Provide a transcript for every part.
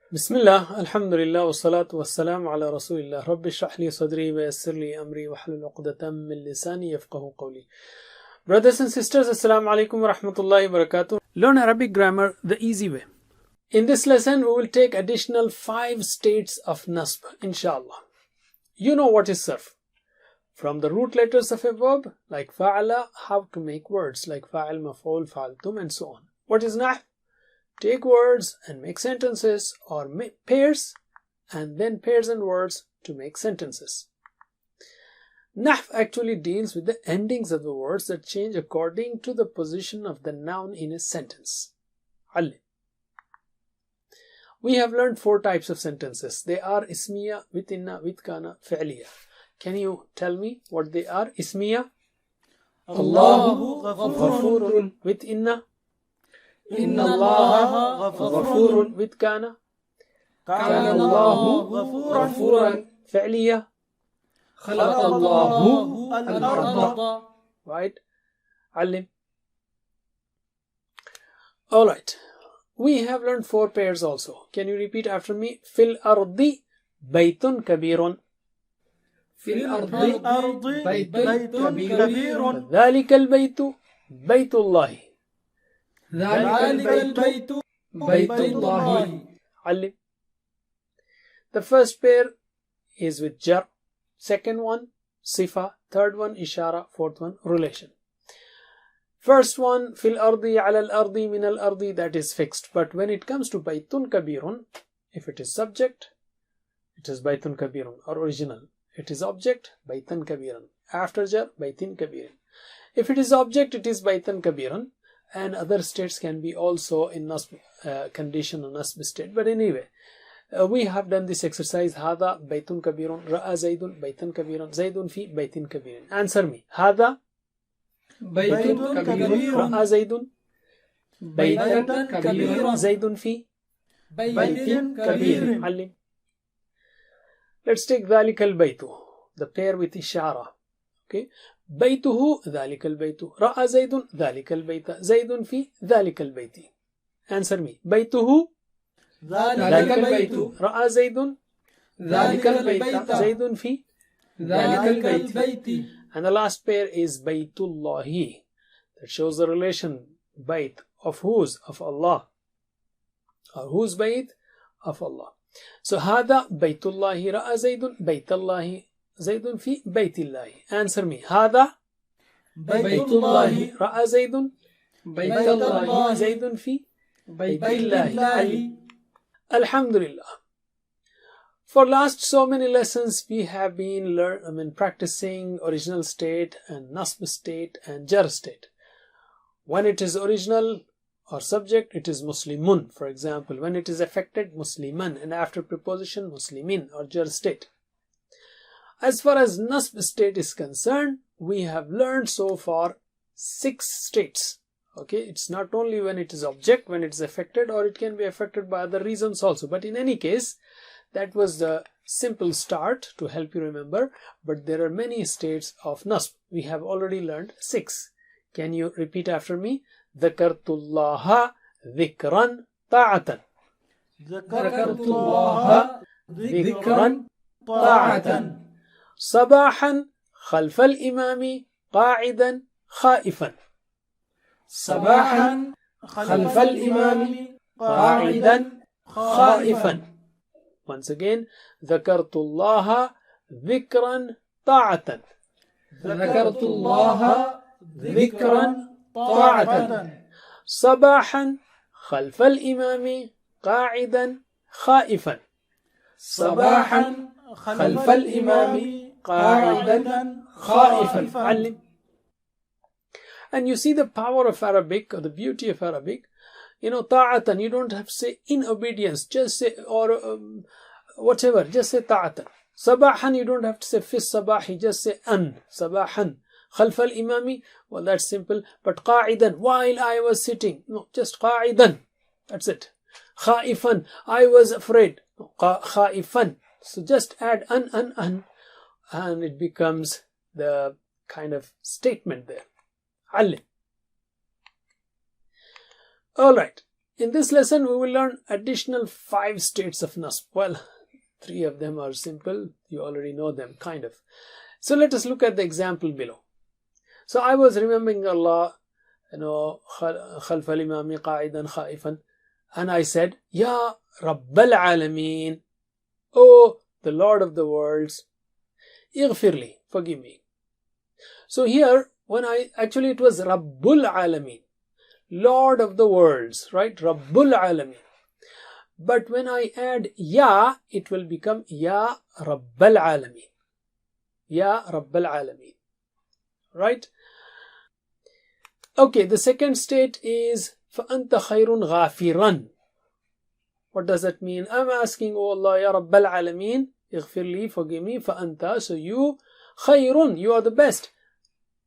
Bismillah, alhamdulillah, wassalatu wassalamu ala rasulillah. Rabbi shrah li sadri wa yassir li amri wa hlul uqdatam min lisani yafqahu qawli. Brothers and sisters, assalamu alaikum wa rahmatullahi wa barakatuh. Learn Arabic grammar the easy way. In this lesson, we will take additional 5 states of nasb, inshallah. You know what is sarf. From the root letters of a verb, like fa'ala, how to make words like fa'al, maf'ul, fa'altum, and so on. What is nahw? Take words and make sentences, or make pairs and then pairs and words to make sentences. Nahw actually deals with the endings of the words that change according to the position of the noun in a sentence. We have learned 4 types of sentences. They are ismiya, with inna, with kana, fi'liya. Can you tell me what they are? Ismiya, Allahu ghafurun, with inna, Inna Allah ghafurun, with kana, Kana Allahu ghafuran, fi'liya, Khalaqa Allahu al-arda. Right? Alim. Alright. We have learned 4 pairs also. Can you repeat after me? Fil ardi baytun kabirun. Fil ardi baytun kabirun. Dhalika al-baytu baytullahi. ذلك البيت بيت الله. Alim. The first pair is with jar. Second one, sifa. Third one, ishara. Fourth one, relation. First one, fil ardi, ala al-ardi, min al-ardi, that is fixed. But when it comes to baytun kabirun, if it is subject, it is baytun kabirun, or original. It is object, baytan kabirun. After jar, baytin kabirun. If it is object, it is baytan kabirun. And other states can be also in nasb condition or nasb state. But anyway, we have done this exercise. Hada baytun kabirun, ra'a zaydun baytan kabirun, zaydun fi baytin kabirun. Answer me. Hada baytun kabirun, ra'a zaydun baytan kabirun, zaydun fi baytin kabirun. Alim. Let's take dhalika al-baytu, the pair with ishara. Okay. بيته ذلك البيت رأى زيد ذلك البيت زيد في ذلك البيت. Answer me. بيته ذلك البيت رأى زيد ذلك البيت زيد في ذلك البيت. And the last pair is Baytullahi. That shows the relation. Bayt of whose? Of Allah. Or whose bayt? Of Allah. So هذا Baytullahi رأى زيد Baytullahi زيد في بيت الله. Answer me. هذا بيت الله رأى زيد بيت الله زيد في بيت الله. الله. Alhamdulillah. For last so many lessons we have been practicing original state and nasb state and jar state. When it is original or subject, it is muslimun. For example, when it is affected, musliman, and after preposition, muslimin, or jar state. As far as nasb state is concerned, we have learned so far 6 states. Okay, it's not only when it is object, when it is affected, or it can be affected by other reasons also. But in any case, that was the simple start to help you remember. But there are many states of nasb. We have already learned 6. Can you repeat after me? Dhakartullaha dhikran ta'atan. Dhakartullaha dhikran ta'atan. صباحا خلف الإمام قاعدا خائفا. صباحا خلف الإمام قاعدا خائفا. Once again, ذكرت الله ذكرا طاعة. ذكرت الله ذكرا طاعة. صباحا خلف الإمام قاعدا خائفا. صباحا خلف الإمام قاعدا خائفا. And you see the power of Arabic, or the beauty of Arabic. You know, ta'atan, you don't have to say in obedience, just say, or whatever, just say ta'atan. Sabahan, you don't have to say fis sabahi, just say an, sabahan. Khalf al-imami, well, that's simple. But qa'idan, while I was sitting, no, just qa'idan, that's it. Khaifan, I was afraid. No, khaifan. So just add an, and it becomes the kind of statement there. Alim. Alright. In this lesson, we will learn additional 5 states of nasb. Well, 3 of them are simple. You already know them, kind of. So let us look at the example below. So I was remembering Allah, خلف الإمام قاعدا خائفا, and I said, Ya Rabbal Alameen, O the Lord of the worlds, Ighfirli, forgive me. So here, it was Rabbul Alameen, Lord of the worlds, right? Rabbul Alameen. But when I add Ya, it will become Ya Rabbal Alameen. Ya Rabbal Alameen. Right? Okay, the second state is فَأَنْتَ خَيْرٌ غَافِرًا. What does that mean? I'm asking, oh Allah, Ya Rabbal Alameen, Ighfirli, forgive me, فَأَنْتَ, so you, خَيْرٌ, you are the best.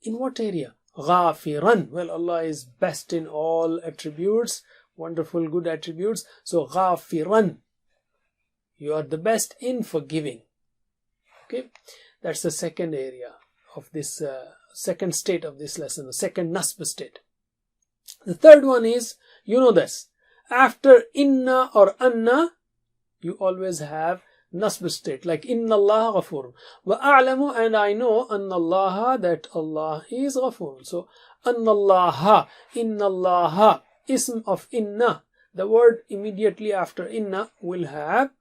In what area? غَافِرًا. Well, Allah is best in all attributes, wonderful, good attributes. So, غَافِرًا, you are the best in forgiving. Okay, that's the second area of this second state of this lesson, the second nasb state. The third one is, you know this, after inna or anna, you always have nasb state, like inna Allah ghafur. Wa a'lamu, and I know, anna Allah, that Allah is ghafur. So, anna Allah, inna Allah, ism of inna, the word immediately after inna will have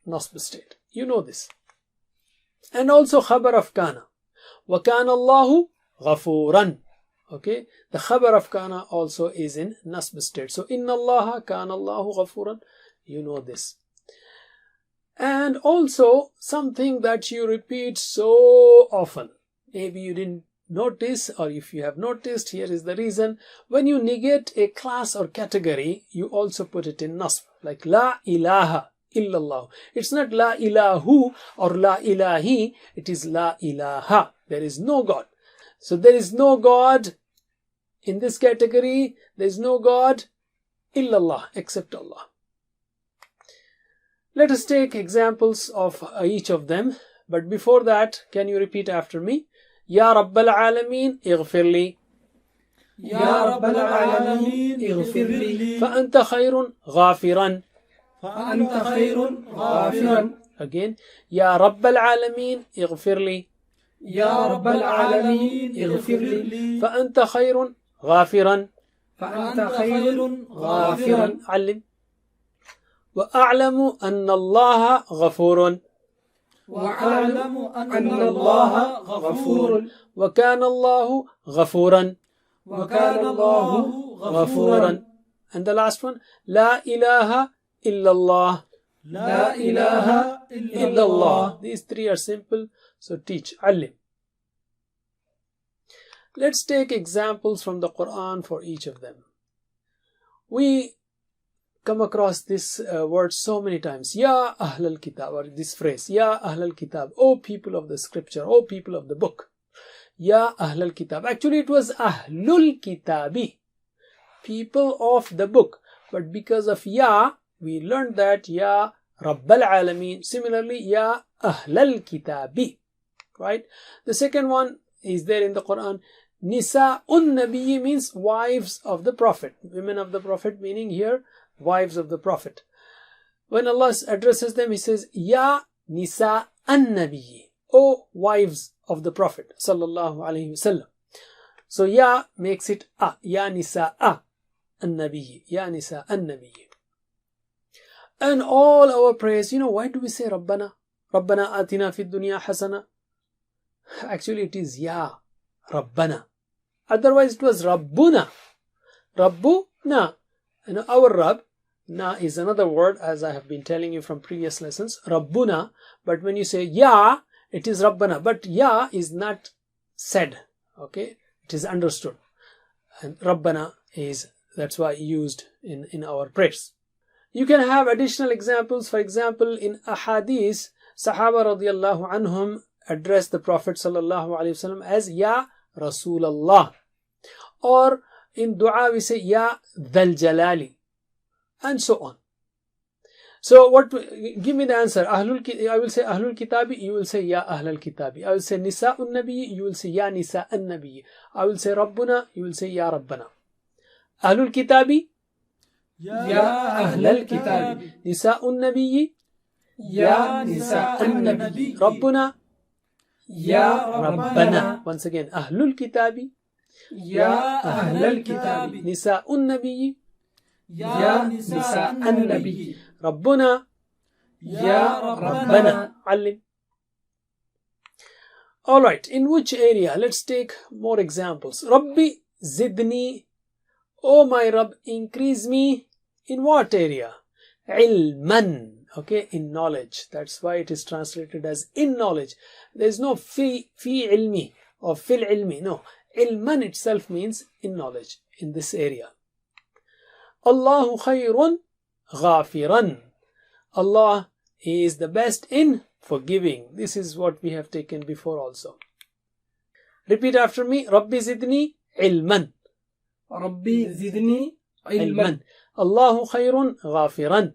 nasb state. You know this. And also khabar of kana. وَكَانَ اللَّهُ غَفُورًا. Okay, the khabar of kana also is in nasb state. So, inna Allah, kana Allahu ghafuran. You know this. And also, something that you repeat so often. Maybe you didn't notice, or if you have noticed, here is the reason. When you negate a class or category, you also put it in nasb. Like, la ilaha illallah. It's not la ilahu or la ilahi. It is la ilaha. There is no God. So there is no God in this category. There is no God illallah, except Allah. Let us take examples of each of them. But before that, can you repeat after me? Ya Rabbal Alameen, Ighfirli. Ya Rabbal Alameen, Ighfirli. فأنت خير غافرا. فأنت خير غافرا. Again, Ya Rabbal Alameen, Ighfirli. يا رب العالمين اغفر لي فأنت خير غافرا. فأنت خير غافرا. علم. وأعلم أن الله غفور. وأعلم أن الله غفور. وكان الله غفورا. وكان الله غفورا. And the last one, لا إله إلا الله. لا إله إلا الله. These 3 are simple. So teach, alim. Let's take examples from the Quran for each of them. We come across this word so many times. Ya Ahlul Kitab, or this phrase, Ya Ahlul Kitab, O people of the scripture, O people of the book. Ya Ahlul Kitab. Actually, it was Ahlul Kitabi, people of the book. But because of Ya, we learned that Ya Rabbal Alameen. Similarly, Ya Ahlul Kitabi. Right? The second one is there in the Quran. Nisa'un Nabiyyi means wives of the Prophet. Women of the Prophet, meaning here wives of the Prophet. When Allah addresses them, He says, Ya Nisa'an Nabiyyi, O wives of the Prophet Sallallahu Alaihi Wasallam. So Ya makes it A. Ya Nisa'a An-Nabiyyi. Ya Nisa'an Nabiyyi. And all our prayers, why do we say Rabbana? Rabbana atina fid dunya hasana. Actually, it is Ya Rabbana. Otherwise, it was Rabbuna. Rabbuna. Our Rabb. Na is another word, as I have been telling you from previous lessons. Rabbuna. But when you say Ya, it is Rabbana. But Ya is not said. Okay? It is understood. And Rabbana is, that's why used in our prayers. You can have additional examples. For example, in Ahadith, Sahaba radiallahu anhum address the Prophet sallallahu alaihi wasallam as Ya Rasulallah, or in dua we say Ya Dhal Jalali, and so on. So give me the answer. I will say Ahlul Kitabi, you will say Ya Ahlul Kitabi. I will say Nisa'un Nabi, you will say Ya Nisa'an Nabi. I will say Rabbuna, you will say Ya Rabbana. Ahlul Kitabi, يا أهل الكتاب نساء النبي يا نساء النبي ربنا يا ربنا once again أهل الكتاب يا أهل الكتاب نساء النبي يا نساء النبي ربنا يا ربنا علم. Alright, in which area? Let's take more examples. Rabbi zidni, oh my Rabb, increase me. In what area? Ilman, okay, in knowledge. That's why it is translated as in knowledge. There is no fi ilmi or fil ilmi. No, ilman itself means in knowledge, in this area. Allahu khayrun ghafiran. Allah is the best in forgiving. This is what we have taken before also. Repeat after me. Rabbi zidni ilman. ربي زدني علما Allahu khayrun ghafiran.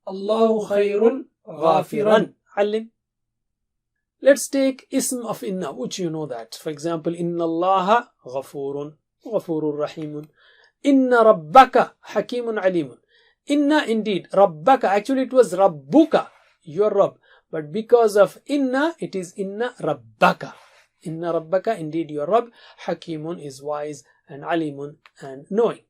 الله خير غافرا. علم. Let's take ism of inna, which you know that. For example, inna allaha ghafurun rahimun. Inna rabbaka hakimun alimun. Inna, indeed, rabbaka, actually it was rabbuka, your Rabb, but because of inna it is inna rabbaka. Inna rabbaka, indeed your Rabb, hakimun is wise and alimun and knowing.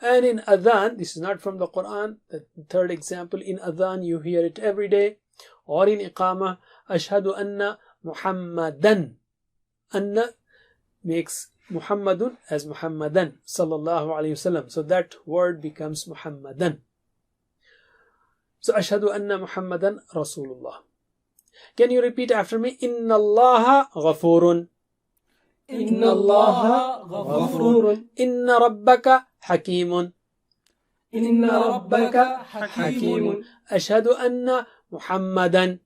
And in adhan, this is not from the Quran, the third example, in adhan you hear it every day, or in iqama, ashhadu anna muhammadan. Anna makes Muhammadun as Muhammadan sallallahu alayhi wasallam. So that word becomes Muhammadan. So ashhadu anna Muhammadan Rasulullah. Can you repeat after me? Inna Allaha ghafurun. إن الله غفور. Inna rabbaka hakimun. إن ربك حكيم. Ashhadu anna Muhammadan.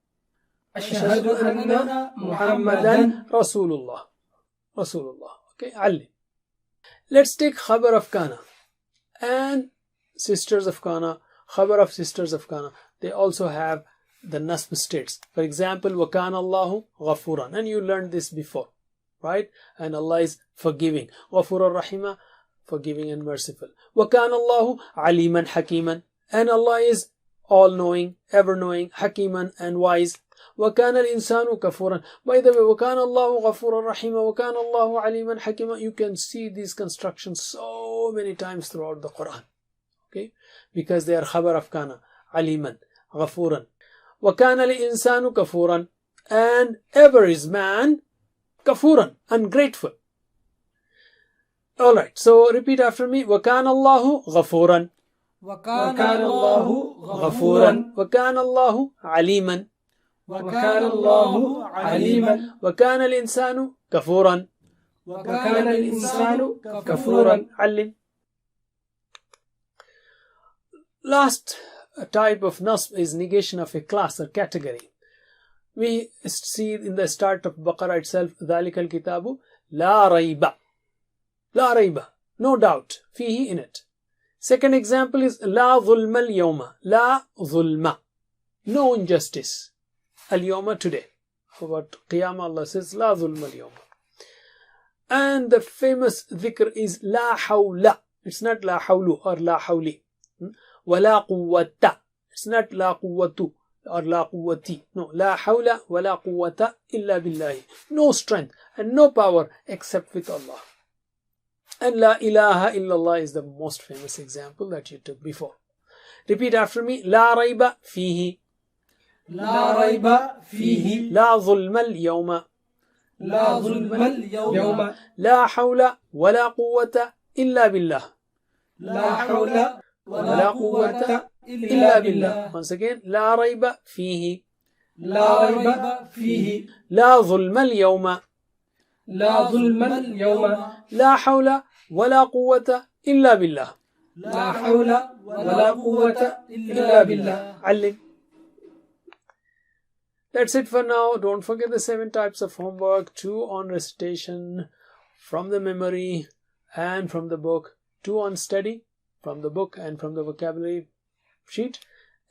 أشهد أن محمدا Rasulullah. Okay, Ali. Let's take Khabar of Kana and Sisters of Kana. Khabar of Sisters of Kana, they also have the nasb states. For example, wa kana Allahu ghafuran, and you learned this before, right? And Allah is forgiving. Ghafurur rahima, forgiving and merciful. Wa kana Allahu aliman hakiman, and Allah is all-knowing, ever-knowing, hakiman and wise. وَكَانَ الْإِنسَانُ كَفُورًا. By the way, وَكَانَ اللَّهُ غَفُورًا رَحِيمًا وَكَانَ اللَّهُ عَلِيمًا حَكِيمًا. You can see these constructions so many times throughout the Quran. Okay? Because they are khabar of kana. عَلِيمًا, غَفُورًا. وَكَانَ الْإِنسَانُ كَفُورًا. And ever is man كَفُورًا, ungrateful. Alright, so repeat after me. وَكَانَ اللَّهُ غَفُورًا. وكان الله غفورا. وَكَانَ اللَّهُ عَلِيمًا. وكان الله عليما. وكان الإنسان كفورا. وكان الإنسان كفورا. علم. Last type of nasb is negation of a class or category. We see in the start of Baqarah itself, ذَلِكَ الْكِتَابُ لَا رَيْبَ. لَا رَيْبَ, no doubt, فيه, in it. Second example is لَا ظُلْمَ الْيَوْمَ. لَا ظُلْمَ, no injustice. Al-Yawma, today. About Qiyamah, Allah says, La zulma al-Yawma. And the famous dhikr is La hawla. It's not La hawlu or La hawli. Wa la quwwata. It's not La quwwatu or La quwwati. No, La hawla wa la quwwata illa billahi. No strength and no power except with Allah. And La ilaha illallah is the most famous example that you took before. Repeat after me. La rayba fihi. لا ريب فيه. لا ظلم اليوم. لا ظلم اليوم. لا حول ولا قوة إلا بالله. لا حول ولا قوة إلا بالله. Once again, لا ريب فيه. لا ريب فيه. لا ظلم اليوم. لا ظلم اليوم. لا حول ولا قوة إلا بالله. لا حول ولا قوة إلا بالله. علم. That's it for now. Don't forget the 7 types of homework. 2 on recitation from the memory and from the book. 2 on study from the book and from the vocabulary sheet.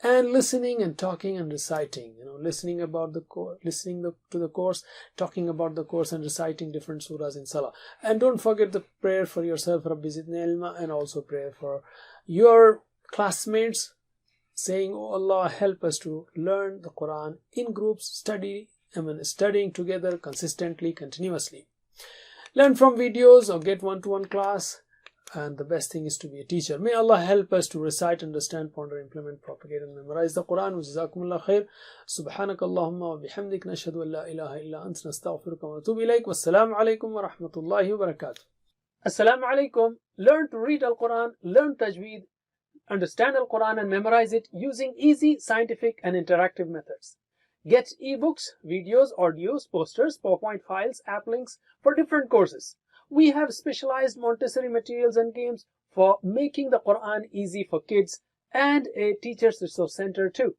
And listening and talking and reciting. Listening about the course, to the course, talking about the course and reciting different surahs in Salah. And don't forget the prayer for yourself, Rabbi Zidni Ilma, and also prayer for your classmates saying, "Oh Allah, help us to learn the Quran in groups, studying together consistently, continuously. Learn from videos or get one-to-one class, and the best thing is to be a teacher." May Allah help us to recite, understand, ponder, implement, propagate, and memorize the Quran. Jazakumullah khair. Subhanakallahumma wa bihamdik, nashhadu an la ilaha illa anta, nastaghfiruka wa natubu ilayk. Wassalamu alaikum wa rahmatullahi wa barakatuh. Assalamu alaikum. Learn to read Al-Quran, learn Tajweed, understand Al-Quran and memorize it using easy, scientific and interactive methods. Get ebooks, videos, audios, posters, PowerPoint files, app links for different courses. We have specialized Montessori materials and games for making the Quran easy for kids, and a teacher's resource center too.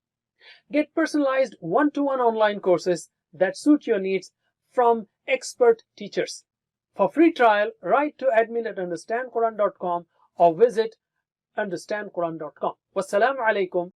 Get personalized one-to-one online courses that suit your needs from expert teachers. For free trial, write to admin@understandquran.com or visit understandquran.com. Wassalamu alaikum